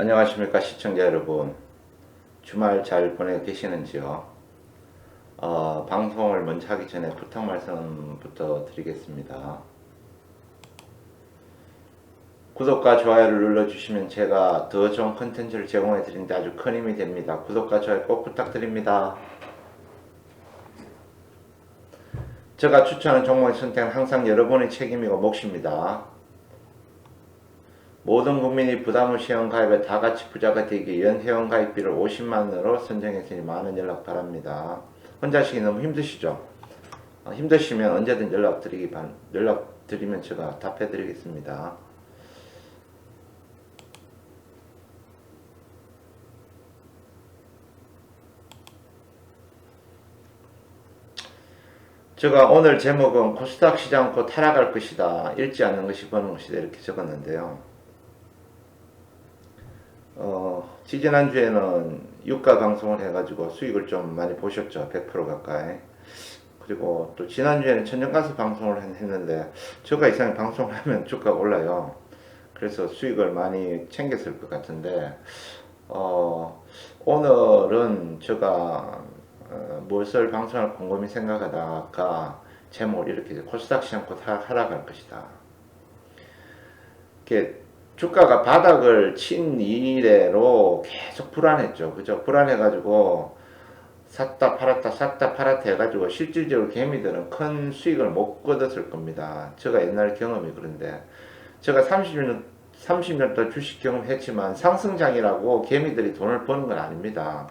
안녕하십니까 시청자 여러분. 주말 잘 보내고 계시는지요? 방송을 먼저 하기 전에 부탁 말씀부터 드리겠습니다. 구독과 좋아요를 눌러주시면 제가 더 좋은 컨텐츠를 제공해 드리는데 아주 큰 힘이 됩니다. 구독과 좋아요 꼭 부탁드립니다. 제가 추천하는 종목의 선택은 항상 여러분의 책임이고 몫입니다. 모든 국민이 부담 없이 회원가입에 다같이 부자가 되기 연 회원가입비를 50만원으로 선정했으니 많은 연락 바랍니다. 혼자 하시기 너무 힘드시죠? 힘드시면 언제든 연락드리면 제가 답해드리겠습니다. 제가 오늘 제목은 코스닥 시장 곧 하락할 것이다. 잃지 않는 것이 버는 것이다. 이렇게 적었는데요. 지지난주에는 유가 방송을 해가지고 수익을 좀 많이 보셨죠. 100% 가까이. 그리고 또 지난주에는 천연가스 방송을 했는데 저가 이상의 방송을 하면 주가가 올라요. 그래서 수익을 많이 챙겼을 것 같은데 오늘은 제가 무엇을 방송할 곰곰이 생각하다가 제목을 이렇게 코스닥 시장 곧 하락할 것이다. 이렇게 주가가 바닥을 친 이래로 계속 불안했죠. 그죠? 불안해가지고 샀다 팔았다 해가지고 실질적으로 개미들은 큰 수익을 못 거뒀을 겁니다. 제가 옛날 경험이 그런데 제가 30년 동안 주식 경험했지만 상승장이라고 개미들이 돈을 버는 건 아닙니다.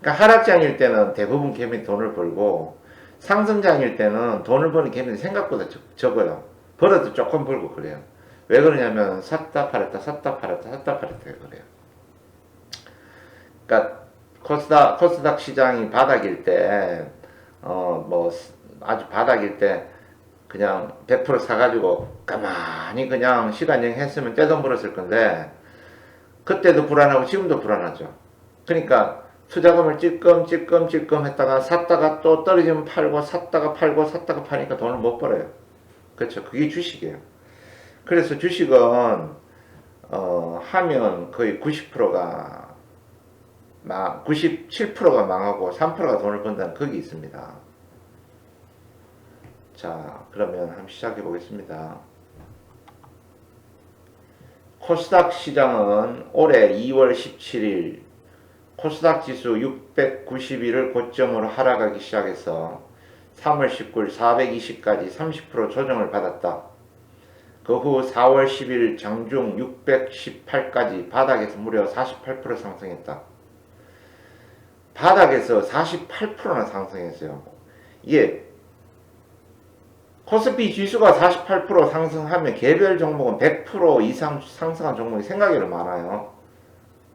그러니까 하락장일 때는 대부분 개미 돈을 벌고 상승장일 때는 돈을 버는 개미는 생각보다 적어요. 벌어도 조금 벌고 그래요. 왜 그러냐면 샀다 팔았다 그래요. 그러니까 코스닥 시장이 바닥일 때 아주 바닥일 때 그냥 100% 사가지고 가만히 그냥 시간 여행했으면 떼돈 벌었을 건데 그때도 불안하고 지금도 불안하죠. 그러니까 투자금을 찔끔 했다가 샀다가 또 떨어지면 팔고 샀다가 파니까 돈을 못 벌어요. 그렇죠. 그게 주식이에요. 그래서 주식은 하면 거의 97%가 망하고 3%가 돈을 번다는 거기 있습니다. 자, 그러면 한번 시작해 보겠습니다. 코스닥 시장은 올해 2월 17일 코스닥 지수 691을 고점으로 하락하기 시작해서 3월 19일 420까지 30% 조정을 받았다. 그 후 4월 10일 장중 618까지 바닥에서 무려 48% 상승했다. 바닥에서 48%나 상승했어요. 이게 코스피 지수가 48% 상승하면 개별 종목은 100% 이상 상승한 종목이 생각외로 많아요.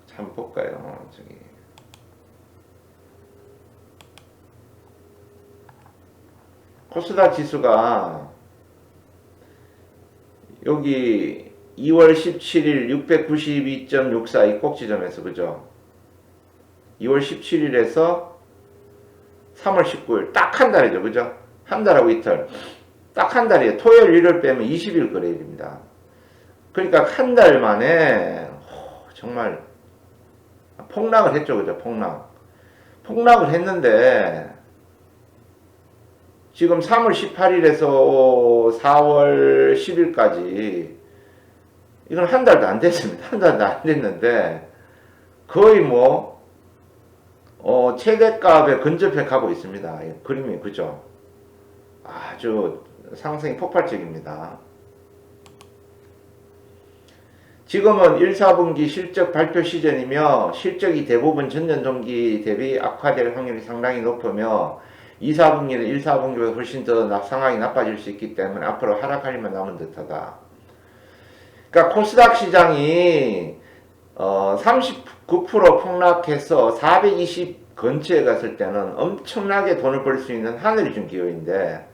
참 볼까요? 저기 코스닥 지수가 여기 2월 17일 692.64 이 꼭지점에서 그죠? 2월 17일에서 3월 19일 딱 한 달이죠. 그죠? 한 달하고 이틀 딱 한 달이에요. 토요일 일요일 빼면 20일 거래일입니다. 그러니까 한 달 만에 정말 폭락을 했죠. 그죠? 폭락을 했는데 지금 3월 18일에서 4월 10일까지 이건 한 달도 안 됐습니다. 한 달도 안 됐는데 거의 최대값에 근접해 가고 있습니다. 그림이 그죠? 아주 상승이 폭발적입니다. 지금은 1, 4분기 실적 발표 시즌이며 실적이 대부분 전년 동기 대비 악화될 확률이 상당히 높으며 2, 4분기는 1, 4분기보다 훨씬 더 상황이 나빠질 수 있기 때문에 앞으로 하락할 일만 남은 듯하다. 그러니까 코스닥 시장이 39% 폭락해서 420 근처에 갔을 때는 엄청나게 돈을 벌 수 있는 하늘이 준 기회인데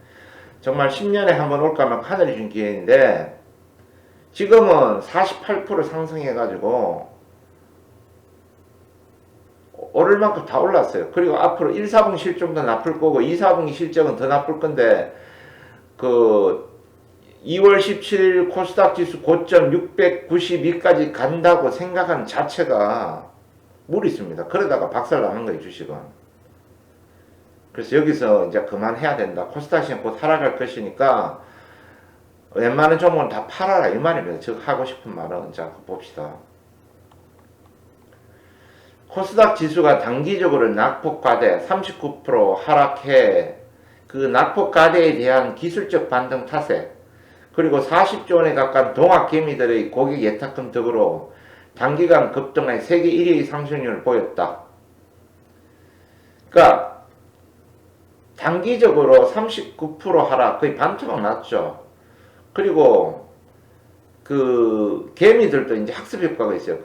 정말 10년에 한 번 올까 말까 하늘이 준 기회인데 지금은 48% 상승해가지고 오를 만큼 다 올랐어요. 그리고 앞으로 1, 4분기 실적도 나쁠 거고 2, 4분기 실적은 더 나쁠 건데 2월 17일 코스닥 지수 고점 692까지 간다고 생각하는 자체가 무리 있습니다. 그러다가 박살 나는 거예요, 주식은. 그래서 여기서 이제 그만해야 된다. 코스닥 시장 곧 하락할 것이니까 웬만한 종목은 다 팔아라 이 말입니다. 즉 하고 싶은 말은 자 봅시다. 코스닥 지수가 단기적으로 낙폭과대 39% 하락해 그 낙폭과대에 대한 기술적 반등 타세 그리고 40조 원에 가까운 동학개미들의 고객 예탁금 등으로 단기간 급등해 세계 1위의 상승률을 보였다. 그러니까 단기적으로 39% 하락 거의 반토막 났죠. 그리고 그 개미들도 이제 학습 효과가 있어요.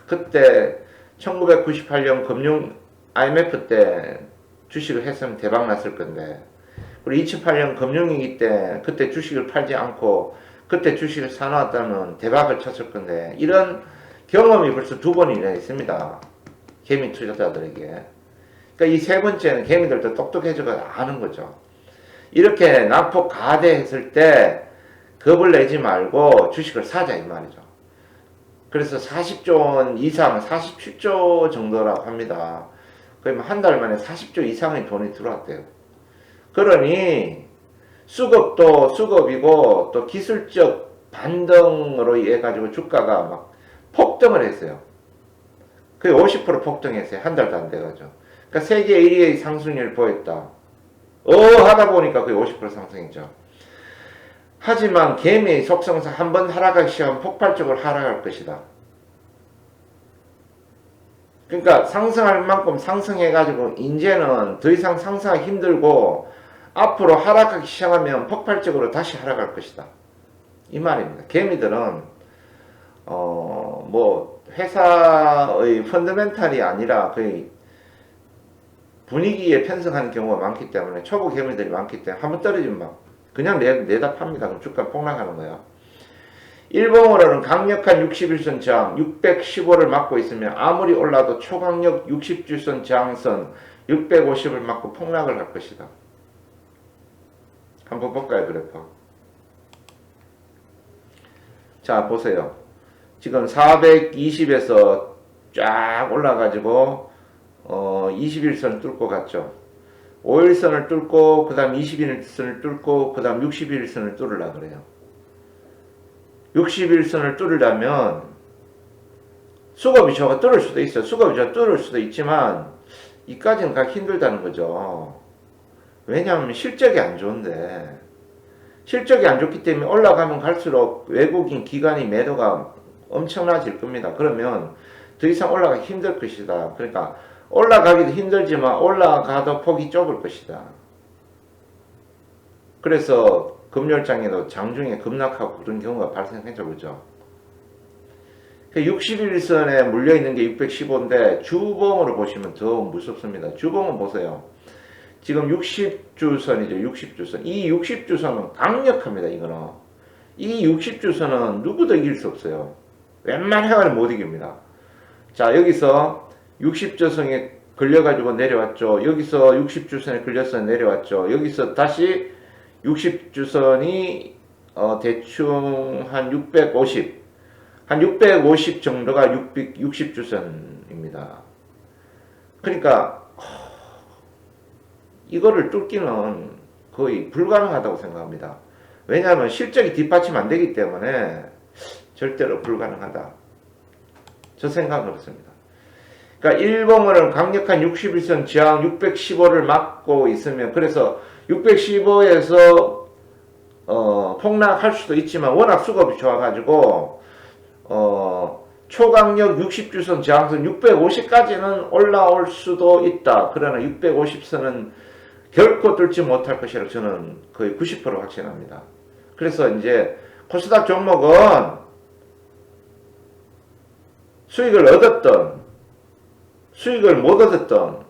그때 1998년 금융 IMF 때 주식을 했으면 대박 났을 건데 그리고 2008년 금융위기 때 그때 주식을 팔지 않고 그때 주식을 사놓았다면 대박을 쳤을 건데 이런 경험이 벌써 2번이나 있습니다. 개미 투자자들에게. 그러니까 이 세 번째는 개미들도 똑똑해져서 아는 거죠. 이렇게 낙폭 가대했을 때 겁을 내지 말고 주식을 사자 이 말이죠. 그래서 40조 원 이상 47조 정도라고 합니다. 거의 한 달 만에 40조 이상의 돈이 들어왔대요. 그러니 수급도 수급이고 또 기술적 반등으로 해가지고 주가가 막 폭등을 했어요. 거의 50% 폭등했어요. 한 달도 안 돼가지고. 그러니까 세계 1위의 상승률을 보였다. 하다 보니까 거의 50% 상승했죠. 하지만 개미의 속성상 한번 하락하기 시작하면 폭발적으로 하락할 것이다. 그러니까 상승할 만큼 상승해가지고 이제는 더 이상 상승하기 힘들고 앞으로 하락하기 시작하면 폭발적으로 다시 하락할 것이다. 이 말입니다. 개미들은 뭐 회사의 펀더멘탈이 아니라 거의 분위기에 편승하는 경우가 많기 때문에 초보 개미들이 많기 때문에 한번 떨어지면 막 그냥 내다 팝니다. 그럼 주가 폭락하는 거예요. 일봉으로는 강력한 61선 저항 615를 막고 있으며 아무리 올라도 초강력 60주선 저항선 650을 막고 폭락을 할 것이다. 한번 볼까요, 그래프? 자, 보세요. 지금 420에서 쫙 올라가지고 21선 뚫고 갔죠. 5일선을 뚫고 그 다음 21일선을 뚫고 그 다음 61일선을 뚫으려 그래요. 61선을 뚫으려면 수급이 저가 뚫을 수도 있어요. 수급이 저가 뚫을 수도 있지만 이까지는 가기 힘들다는 거죠. 왜냐하면 실적이 안 좋은데 실적이 안 좋기 때문에 올라가면 갈수록 외국인 기관이 매도가 엄청나질 겁니다. 그러면 더 이상 올라가기 힘들 것이다. 그러니까 올라가기도 힘들지만 올라가도 폭이 좁을 것이다. 그래서 금요일장에도 장중에 급락하고 그런 경우가 발생했죠. 그죠? 61선에 물려있는 게 615인데 주봉으로 보시면 더 무섭습니다. 주봉은 보세요. 지금 60주선이죠. 60주선. 이 60주선은 강력합니다. 이거는. 이 60주선은 누구도 이길 수 없어요. 웬만해가지고 못 이깁니다. 자, 여기서 60주선에 걸려가지고 내려왔죠. 여기서 60주선에 걸려서 내려왔죠. 여기서 다시 60주선이 대충 한 650 정도가 60주선입니다. 그러니까 이거를 뚫기는 거의 불가능하다고 생각합니다. 왜냐하면 실적이 뒷받침 안 되기 때문에 절대로 불가능하다. 저 생각은 그렇습니다. 그러니까 일봉은 강력한 61선 저항 615를 막고 있으면 그래서 615에서 폭락할 수도 있지만 워낙 수급이 좋아가지고 초강력 60주선 저항선 650까지는 올라올 수도 있다. 그러나 650선은 결코 뚫지 못할 것이라고 저는 거의 90% 확신합니다. 그래서 이제 코스닥 종목은 수익을 얻었던 수익을 못 얻었던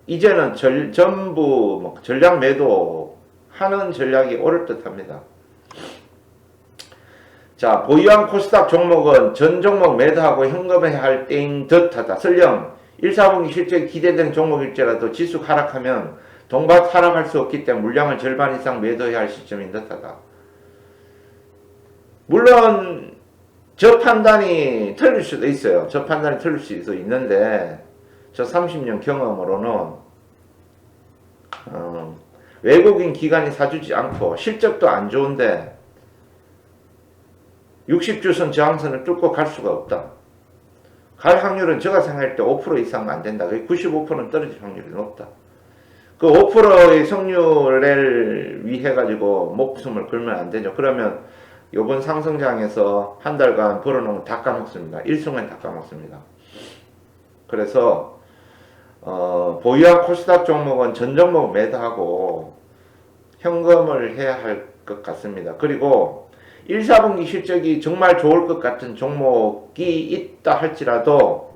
이제는 전부 뭐 전략 매도 하는 전략이 옳을 듯 합니다. 자, 보유한 코스닥 종목은 전 종목 매도하고 현금화해야 할 때인 듯하다. 설령 1, 4분기 실적이 기대된 종목일지라도 지수 하락하면 동박 하락할 수 없기 때문에 물량을 절반 이상 매도해야 할 시점인 듯하다. 물론 저 판단이 틀릴 수도 있어요. 저 판단이 틀릴 수도 있는데 저 30년 경험으로는 외국인 기관이 사주지 않고 실적도 안 좋은데 60주선 저항선을 뚫고 갈 수가 없다. 갈 확률은 제가 생각할 때 5% 이상 안 된다. 95%는 떨어질 확률이 높다. 그 5%의 성률을 위해 가지고 목숨을 걸면 안 되죠. 그러면 이번 상승장에서 한 달간 벌어놓은 다 까먹습니다. 일순간 다 까먹습니다. 그래서 보유한 코스닥 종목은 전 종목 매도하고 현금을 해야 할 것 같습니다. 그리고 1, 4분기 실적이 정말 좋을 것 같은 종목이 있다 할지라도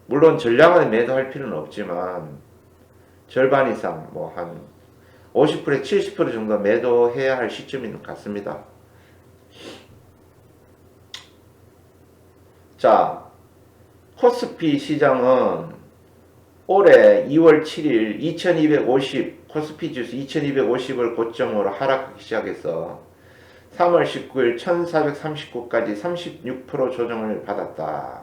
물론 전량을 매도할 필요는 없지만 절반 이상 뭐 한 50%, 70% 정도 매도해야 할 시점인 것 같습니다. 자, 코스피 시장은 올해 2월 7일 2250 코스피 지수 2250을 고점으로 하락하기 시작해서 3월 19일 1439까지 36% 조정을 받았다.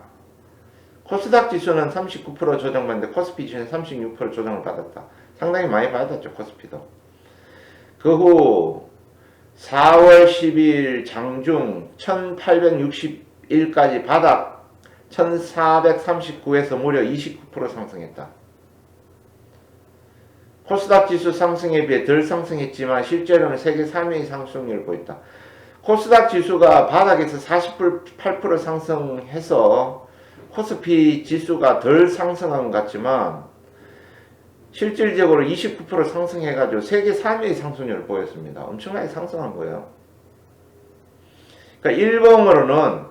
코스닥 지수는 39% 조정받는데 코스피 지수는 36% 조정을 받았다. 상당히 많이 받았죠, 코스피도. 그 후 4월 10일 장중 1861까지 바닥 1439에서 무려 29% 상승했다. 코스닥 지수 상승에 비해 덜 상승했지만 실제로는 세계 3위의 상승률을 보였다. 코스닥 지수가 바닥에서 48% 상승해서 코스피 지수가 덜 상승한 것 같지만 실질적으로 29% 상승해가지고 세계 3위의 상승률을 보였습니다. 엄청나게 상승한 거예요. 그러니까 일봉으로는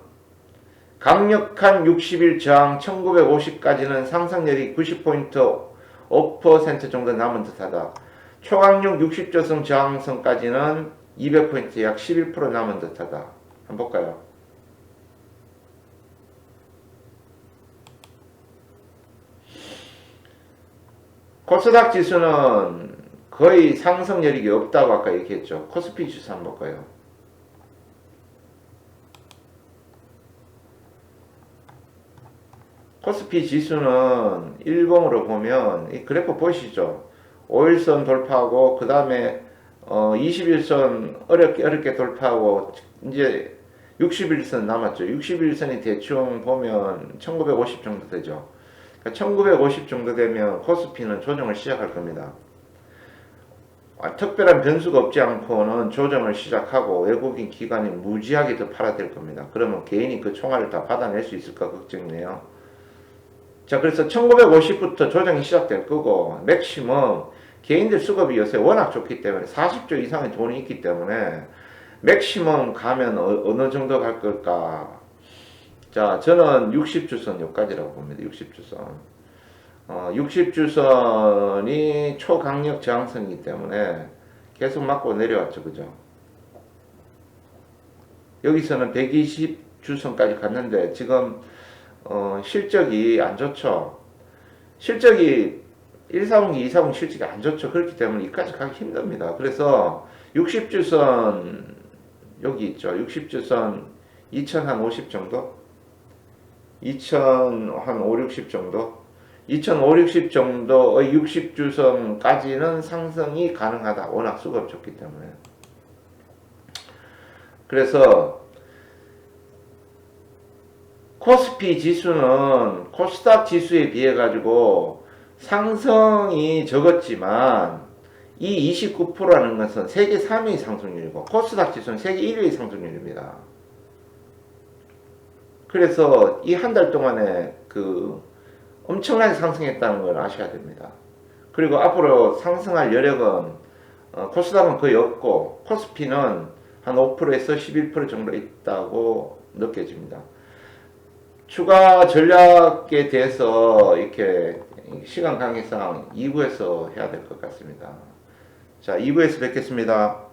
강력한 60일 저항 1950까지는 상승률이 90포인트 5% 정도 남은 듯하다. 초강력 60조선 저항선까지는 200포인트 약 11% 남은 듯하다. 한번 볼까요? 코스닥 지수는 거의 상승 여력이 없다고 아까 얘기했죠. 코스피 지수 한번 볼까요? 코스피 지수는 일봉으로 보면 이 그래프 보이시죠? 5일선 돌파하고 그 다음에 21선 어렵게 돌파하고 이제 60일선 남았죠. 60일선이 대충 보면 1950 정도 되죠. 그러니까 1950 정도 되면 코스피는 조정을 시작할 겁니다. 특별한 변수가 없지 않고는 조정을 시작하고 외국인 기관이 무지하게 더 팔아댈 겁니다. 그러면 개인이 그 총알을 다 받아낼 수 있을까 걱정이네요. 자, 그래서 1950부터 조정이 시작될 거고 맥시멈 개인들 수급이 요새 워낙 좋기 때문에 40조 이상의 돈이 있기 때문에 맥시멈 가면 어느 정도 갈 걸까? 자, 저는 60주선 여기까지라고 봅니다. 60주선. 60주선이 초강력 저항선이기 때문에 계속 맞고 내려왔죠. 그죠? 여기서는 120주선까지 갔는데 지금 실적이 안 좋죠. 실적이 1, 4분기, 2, 4분기 실적이 안 좋죠. 그렇기 때문에 이까지 가기 힘듭니다. 그래서 60주선 여기 있죠. 60주선 2050 정도? 2005, 60 정도? 2005, 60 정도의 60주선까지는 상승이 가능하다. 워낙 수급이 좋기 때문에. 그래서 코스피 지수는 코스닥 지수에 비해 가지고 상승이 적었지만 이 29%라는 것은 세계 3위의 상승률이고 코스닥 지수는 세계 1위의 상승률입니다. 그래서 이 한 달 동안에 그 엄청나게 상승했다는 걸 아셔야 됩니다. 그리고 앞으로 상승할 여력은 코스닥은 거의 없고 코스피는 한 5%에서 11% 정도 있다고 느껴집니다. 추가 전략에 대해서 이렇게 시간 관계상 2부에서 해야 될 것 같습니다. 자, 2부에서 뵙겠습니다.